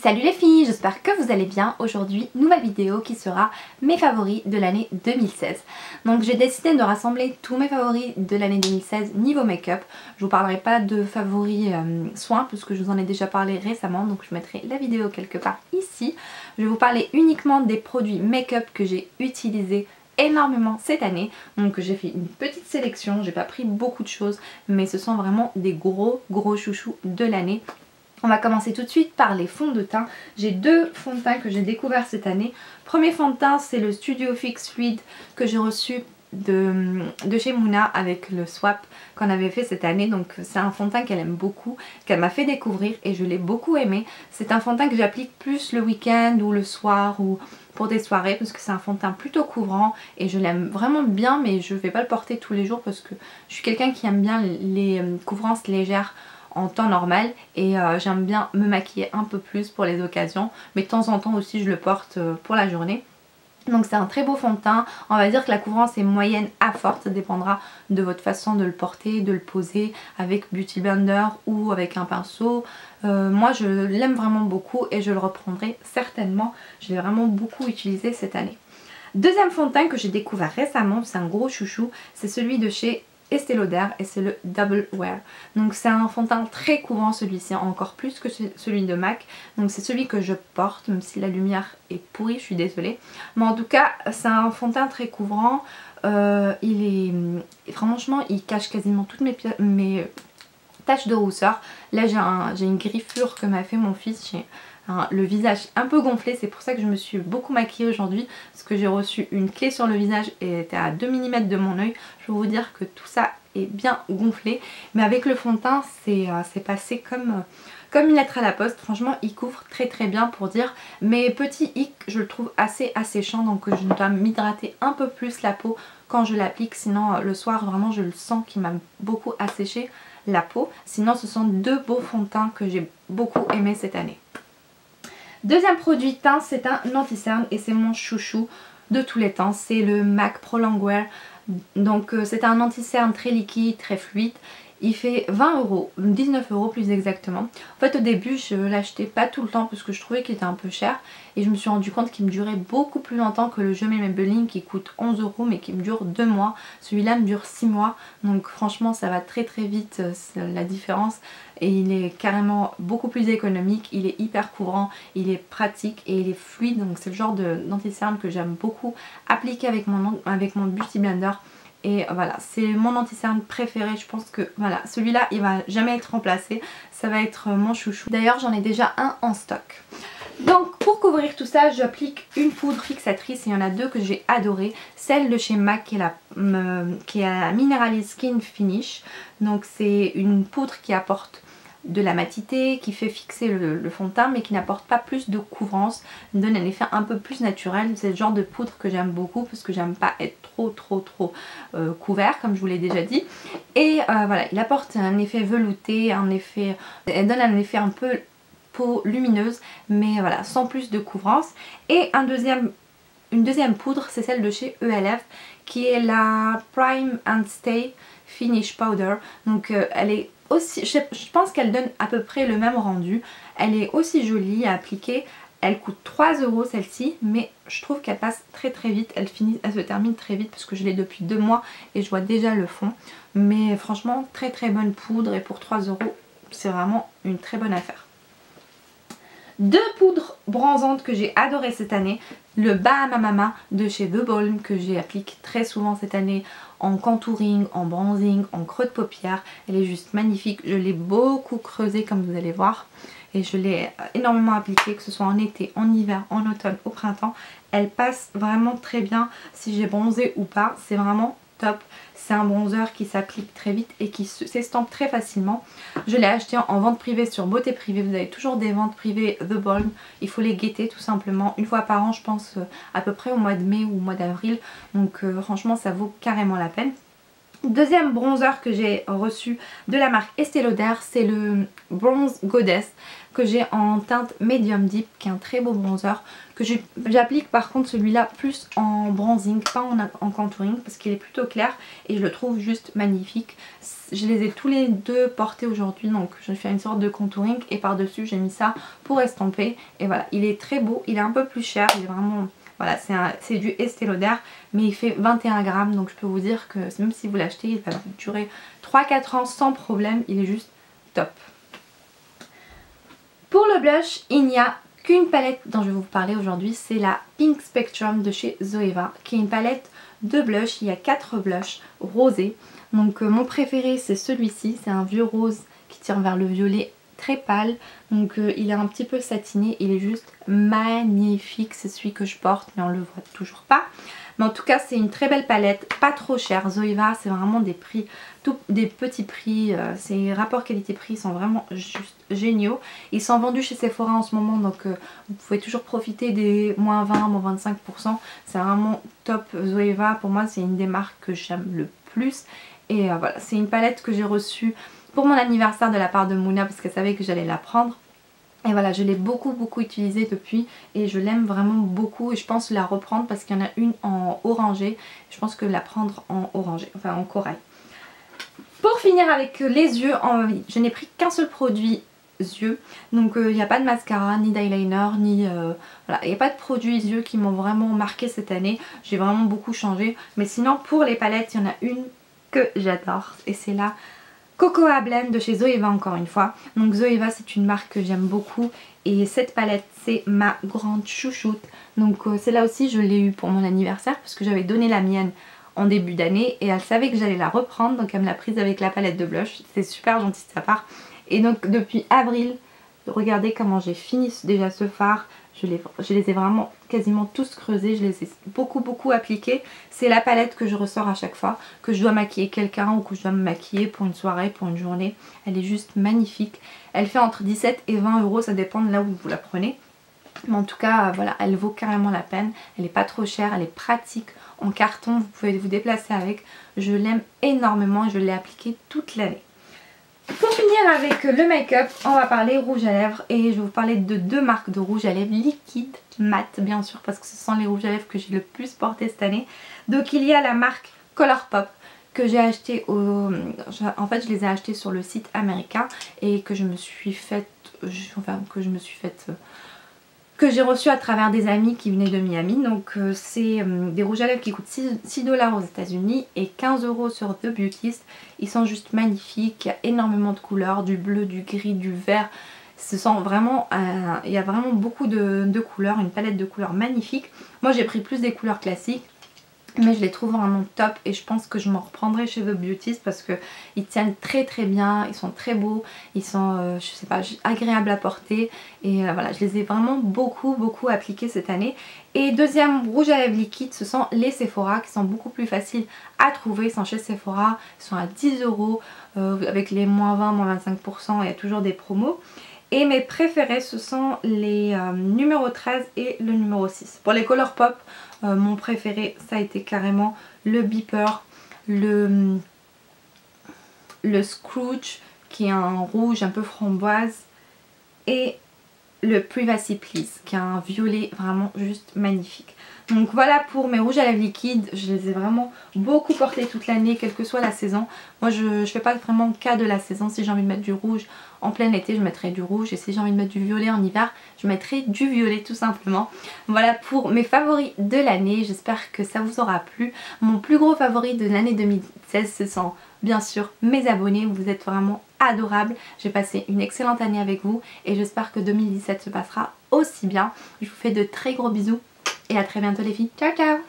Salut les filles, j'espère que vous allez bien. Aujourd'hui, nouvelle vidéo qui sera mes favoris de l'année 2016. Donc j'ai décidé de rassembler tous mes favoris de l'année 2016 niveau make-up. Je vous parlerai pas de favoris soins puisque je vous en ai déjà parlé récemment, donc je mettrai la vidéo quelque part ici. Je vais vous parler uniquement des produits make-up que j'ai utilisés énormément cette année. Donc j'ai fait une petite sélection, j'ai pas pris beaucoup de choses, mais ce sont vraiment des gros chouchous de l'année. On va commencer tout de suite par les fonds de teint. J'ai deux fonds de teint que j'ai découvert cette année. Premier fond de teint, c'est le Studio Fix Fluid que j'ai reçu de chez Mouna avec le swap qu'on avait fait cette année. Donc c'est un fond de teint qu'elle aime beaucoup, qu'elle m'a fait découvrir et je l'ai beaucoup aimé. C'est un fond de teint que j'applique plus le week-end ou le soir ou pour des soirées parce que c'est un fond de teint plutôt couvrant et je l'aime vraiment bien, mais je ne vais pas le porter tous les jours parce que je suis quelqu'un qui aime bien les couvrances légères en temps normal et j'aime bien me maquiller un peu plus pour les occasions, mais de temps en temps aussi je le porte pour la journée. Donc c'est un très beau fond de teint. On va dire que la couvrance est moyenne à forte, ça dépendra de votre façon de le porter, de le poser avec Beauty Blender ou avec un pinceau. Moi je l'aime vraiment beaucoup et je le reprendrai certainement. Je l'ai vraiment beaucoup utilisé cette année. Deuxième fond de teint que j'ai découvert récemment, c'est un gros chouchou, c'est celui de chez Estée Lauder et c'est le Double Wear. Donc c'est un fond de teint très couvrant celui-ci, encore plus que celui de MAC. Donc c'est celui que je porte, même si la lumière est pourrie, je suis désolée. Mais en tout cas c'est un fond de teint très couvrant. Franchement il cache quasiment toutes mes taches de rousseur. Là j'ai une griffure que m'a fait mon fils. J'ai le visage un peu gonflé, c'est pour ça que je me suis beaucoup maquillée aujourd'hui, parce que j'ai reçu une clé sur le visage et elle était à 2 mm de mon oeil. Je peux vous dire que tout ça est bien gonflé, mais avec le fond de teint c'est passé comme une lettre à la poste. Franchement il couvre très bien pour dire, mais petit hic, je le trouve assez asséchant, donc je dois m'hydrater un peu plus la peau quand je l'applique, sinon le soir vraiment je le sens qu'il m'a beaucoup asséché la peau. Sinon ce sont deux beaux fonds de teint que j'ai beaucoup aimé cette année. Deuxième produit teint, c'est un anti-cerne et c'est mon chouchou de tous les temps, c'est le MAC Pro Longwear. Donc c'est un anti-cerne très liquide, très fluide. Il fait 20 €, 19 € plus exactement. En fait au début je l'achetais pas tout le temps parce que je trouvais qu'il était un peu cher. Et je me suis rendu compte qu'il me durait beaucoup plus longtemps que le Jamais Maybelline qui coûte 11 € mais qui me dure 2 mois. Celui-là me dure 6 mois. Donc franchement ça va très vite la différence. Et il est carrément beaucoup plus économique. Il est hyper couvrant, il est pratique et il est fluide. Donc c'est le genre d'anti-cerne que j'aime beaucoup appliquer avec mon Beauty Blender. Et voilà, c'est mon anti-cerne préféré. Je pense que voilà, celui-là il va jamais être remplacé. Ça va être mon chouchou. D'ailleurs j'en ai déjà un en stock. Donc pour couvrir tout ça, j'applique une poudre fixatrice. Il y en a deux que j'ai adoré. Celle de chez MAC qui est la Mineralize Skin Finish. Donc c'est une poudre qui apporte de la matité, qui fait fixer le fond de teint mais qui n'apporte pas plus de couvrance, donne un effet un peu plus naturel. C'est le genre de poudre que j'aime beaucoup parce que j'aime pas être trop couvert comme je vous l'ai déjà dit. Et voilà, il apporte un effet velouté, elle donne un effet un peu peau lumineuse mais voilà, sans plus de couvrance. Et une deuxième poudre, c'est celle de chez ELF qui est la Prime and Stay Finish Powder. Donc elle est aussi, je pense qu'elle donne à peu près le même rendu. Elle est aussi jolie à appliquer. Elle coûte 3 € celle-ci, mais je trouve qu'elle passe très vite. Elle se termine très vite parce que je l'ai depuis 2 mois et je vois déjà le fond. Mais franchement très bonne poudre et pour 3 € c'est vraiment une très bonne affaire. Deux poudres bronzantes que j'ai adoré cette année. Le Bahama Mama de chez The Balm que j'applique très souvent cette année en contouring, en bronzing, en creux de paupières. Elle est juste magnifique. Je l'ai beaucoup creusée comme vous allez voir. Et je l'ai énormément appliquée, que ce soit en été, en hiver, en automne, au printemps. Elle passe vraiment très bien si j'ai bronzé ou pas. C'est vraiment top. C'est un bronzer qui s'applique très vite et qui s'estompe très facilement. Je l'ai acheté en vente privée sur Beauté Privée. Vous avez toujours des ventes privées The Balm. Il faut les guetter tout simplement. Une fois par an, je pense à peu près au mois de mai ou au mois d'avril. Donc franchement ça vaut carrément la peine. Deuxième bronzer que j'ai reçu de la marque Estée Lauder, c'est le Bronze Goddess. que j'ai en teinte Medium Deep, qui est un très beau bronzer, que j'applique par contre celui-là plus en bronzing, pas en contouring, parce qu'il est plutôt clair et je le trouve juste magnifique. Je les ai tous les deux portés aujourd'hui, donc je fais une sorte de contouring et par dessus j'ai mis ça pour estomper. Et voilà, il est très beau, il est un peu plus cher, il est vraiment... Voilà, c'est du Estée Lauder, mais il fait 21 grammes, donc je peux vous dire que même si vous l'achetez, il va vous durer 3-4 ans sans problème, il est juste top. Pour le blush, il n'y a qu'une palette dont je vais vous parler aujourd'hui, c'est la Pink Spectrum de chez Zoeva, qui est une palette de blush. Il y a 4 blushs rosés, donc mon préféré c'est celui-ci, c'est un vieux rose qui tire vers le violet très pâle, donc il est un petit peu satiné, il est juste magnifique, c'est celui que je porte mais on le voit toujours pas, mais en tout cas c'est une très belle palette, pas trop chère. Zoeva c'est vraiment des prix, des petits prix, ces rapports qualité-prix sont vraiment juste géniaux. Ils sont vendus chez Sephora en ce moment, donc vous pouvez toujours profiter des moins 20, moins 25%, c'est vraiment top. Zoeva pour moi c'est une des marques que j'aime le plus et voilà, c'est une palette que j'ai reçue pour mon anniversaire de la part de Mouna parce qu'elle savait que j'allais la prendre. Et voilà, je l'ai beaucoup utilisée depuis et je l'aime vraiment beaucoup et je pense la reprendre parce qu'il y en a une en orangé. Je pense que la prendre en orangé, enfin en corail. Pour finir avec les yeux, je n'ai pris qu'un seul produit yeux. Donc il n'y a pas de mascara, ni d'eyeliner, ni... voilà, il n'y a pas de produits yeux qui m'ont vraiment marqué cette année. J'ai vraiment beaucoup changé. Mais sinon pour les palettes, il y en a une que j'adore et c'est là Cocoa Blend de chez Zoeva encore une fois. Donc Zoeva c'est une marque que j'aime beaucoup et cette palette c'est ma grande chouchoute. Donc celle-là aussi je l'ai eu pour mon anniversaire parce que j'avais donné la mienne en début d'année et elle savait que j'allais la reprendre, donc elle me l'a prise avec la palette de blush. C'est super gentil de sa part. Et donc depuis avril, regardez comment j'ai fini déjà ce fard. Je les ai vraiment quasiment tous creusés, je les ai beaucoup appliqués. C'est la palette que je ressors à chaque fois, que je dois maquiller quelqu'un ou que je dois me maquiller pour une soirée, pour une journée. Elle est juste magnifique. Elle fait entre 17 et 20 euros, ça dépend de là où vous la prenez. Mais en tout cas, voilà, elle vaut carrément la peine. Elle n'est pas trop chère, elle est pratique en carton, vous pouvez vous déplacer avec. Je l'aime énormément et je l'ai appliquée toute l'année. Pour finir avec le make-up, on va parler rouge à lèvres et je vais vous parler de 2 marques de rouge à lèvres liquide, mat bien sûr parce que ce sont les rouges à lèvres que j'ai le plus porté cette année. Donc il y a la marque Colourpop que j'ai acheté en fait je les ai achetés sur le site américain et que je me suis faite, que j'ai reçu à travers des amis qui venaient de Miami. Donc c'est des rouges à lèvres qui coûtent 6 $ aux États-Unis et 15 € sur The Beautyist. Ils sont juste magnifiques, il y a énormément de couleurs, du bleu, du gris, du vert. Ce sont vraiment, il y a vraiment beaucoup de couleurs, une palette de couleurs magnifique. Moi j'ai pris plus des couleurs classiques, mais je les trouve vraiment top et je pense que je m'en reprendrai chez The Beautyist parce que ils tiennent très bien, ils sont très beaux, ils sont je sais pas, agréables à porter et voilà, je les ai vraiment beaucoup appliqués cette année. Et deuxième rouge à lèvres liquide, ce sont les Sephora qui sont beaucoup plus faciles à trouver. Ils sont chez Sephora, ils sont à 10 € avec les moins 20, moins 25%, il y a toujours des promos. Et mes préférés ce sont les numéro 13 et le numéro 6. Pour les Colourpop, mon préféré ça a été carrément le Beeper, le Scrooge qui est un rouge un peu framboise et le Privacy Please qui est un violet vraiment juste magnifique. Donc voilà pour mes rouges à lèvres liquides, je les ai vraiment beaucoup portés toute l'année, quelle que soit la saison. Moi je fais pas vraiment cas de la saison, si j'ai envie de mettre du rouge en plein été je mettrai du rouge et si j'ai envie de mettre du violet en hiver je mettrai du violet tout simplement. Voilà pour mes favoris de l'année, j'espère que ça vous aura plu. Mon plus gros favori de l'année 2016 ce sont bien sûr mes abonnés, vous êtes vraiment adorables. J'ai passé une excellente année avec vous et j'espère que 2017 se passera aussi bien. Je vous fais de très gros bisous et à très bientôt les filles. Ciao ciao.